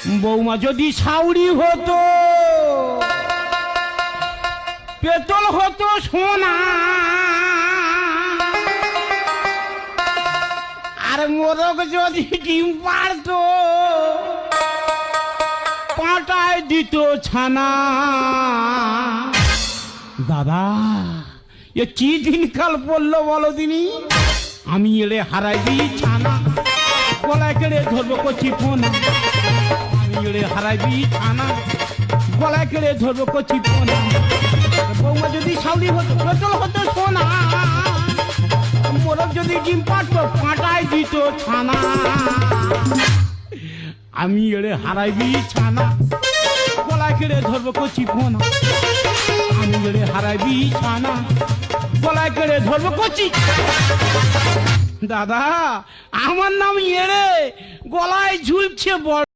বৌমা যদি সাউরি হতো, পেতল হতো সোনা, আর মোরগ যদি ডিম পারতো, পাটায় দিত ছানা। দাদা এ কি দিনকাল পড়লো বলো দিনি। আমি এলে হারাই দিই ছানা, গলায় কেড়ে ধরবো কচি ফোনা। আমি এলে হারাই দিই ছানা, গলায় কেড়ে ধরবো কচি ফোনা। বৌমা যদি সাউরি হতো, পেতল হতো সোনা, মোরগ যদি ডিম পারতো, পাটায় দিত ছানা। আমি এড়ে হারাই দিই ছানা, গলায় কেড়ে ধরবো কচি ফোনা। আমি এড়ে হারাই দিই ছানা, গলায় কেড়ে ধরবো কচি। দাদা আমার নাম এড়ে, গলায় ঝুলছে বড়।